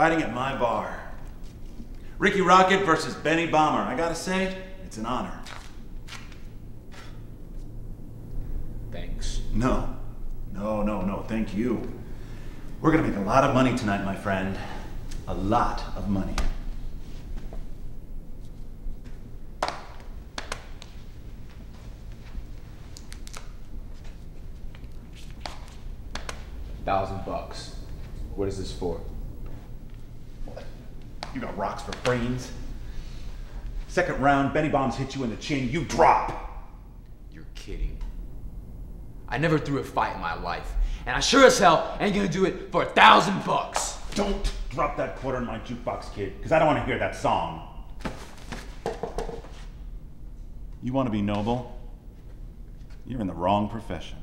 fighting at my bar. Ricky Rocket versus Benny Bomber. I gotta say, it's an honor. Thanks. No, thank you. We're gonna make a lot of money tonight, my friend. A lot of money. $1,000. What is this for? What? You got rocks for brains? Second round, Benny Bombs hit you in the chin, you drop. You're kidding. I never threw a fight in my life, and I sure as hell ain't gonna do it for $1,000. Don't drop that quarter in my jukebox, kid, because I don't want to hear that song. You want to be noble? You're in the wrong profession.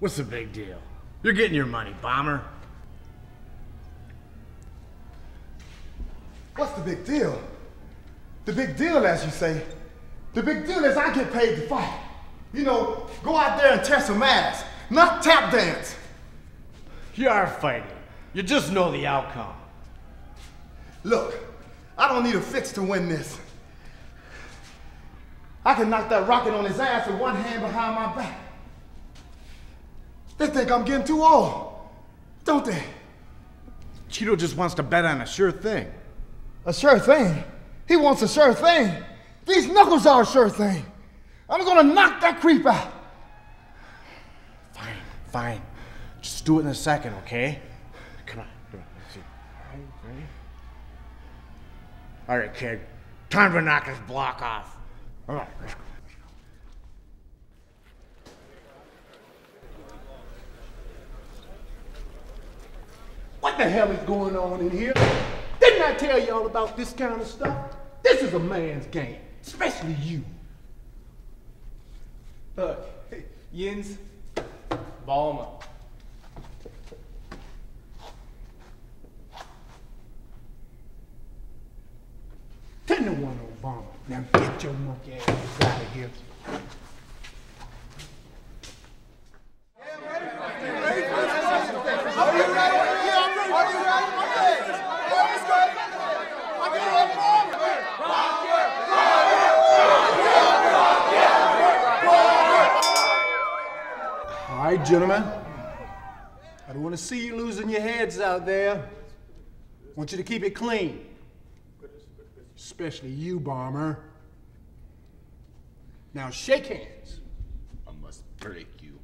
What's the big deal? You're getting your money, Bomber. What's the big deal? The big deal, as you say, the big deal is I get paid to fight. You know, go out there and tear some ass, not tap dance. You are fighting. You just know the outcome. Look, I don't need a fix to win this. I can knock that rocket on his ass with one hand behind my back. They think I'm getting too old, don't they? Cheeto just wants to bet on a sure thing. A sure thing? He wants a sure thing. These knuckles are a sure thing. I'm gonna knock that creep out. Fine. Just do it in a second, okay? Come on. Let's see. All right, ready? All right, kid. Time to knock his block off. All right, let's go. What the hell is going on in here? Didn't I tell y'all about this kind of stuff? This is a man's game, especially you. Yins, ball 'em up. 10-1 Obama. Now get your monkey ass out of here. All right, gentlemen. I don't want to see you losing your heads out there. I want you to keep it clean. Especially you, Bomber. Now shake hands. I must break you.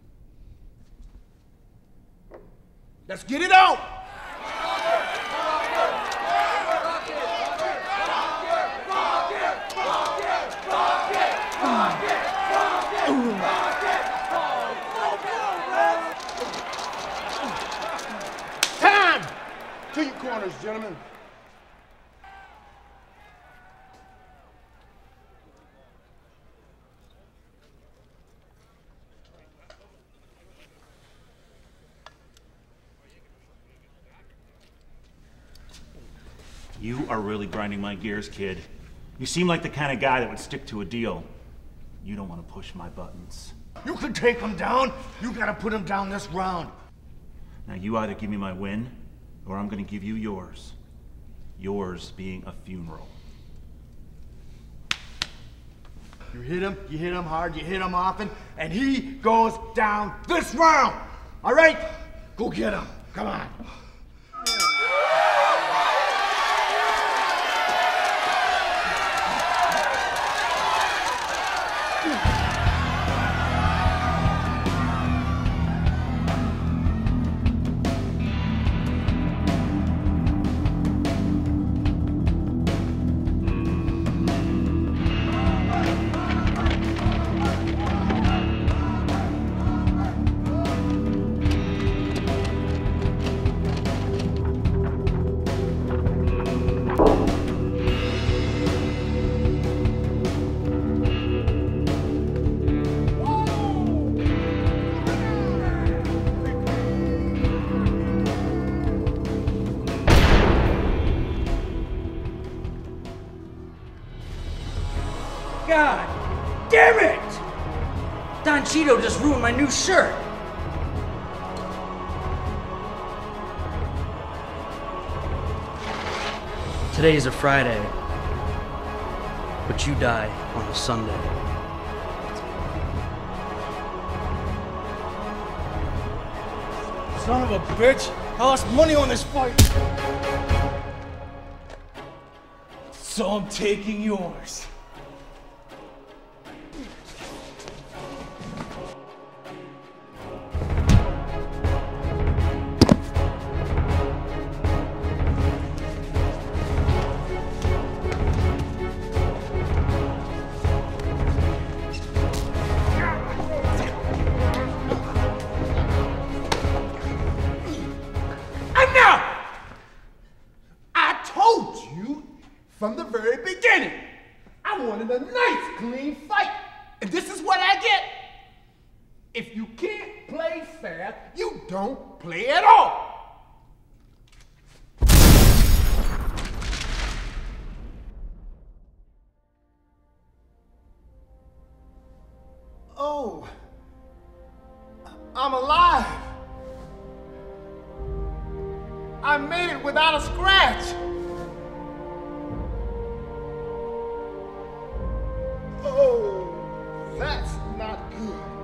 Let's get it on! Time! To your corners, gentlemen. You are really grinding my gears, kid. You seem like the kind of guy that would stick to a deal. You don't want to push my buttons. You can take him down. You gotta put him down this round. Now you either give me my win, or I'm gonna give you yours. Yours being a funeral. You hit him hard, you him often, and he goes down this round. All right? Go get him. Come on. Damn it! Don Cheeto just ruined my new shirt. Today is a Friday, but you die on a Sunday. Son of a bitch! I lost money on this fight! So I'm taking yours. From the very beginning, I wanted a nice, clean fight. And this is what I get. If you can't play fair, you don't play at all. Oh, I'm alive. I made it without a scratch. Oh, that's not good.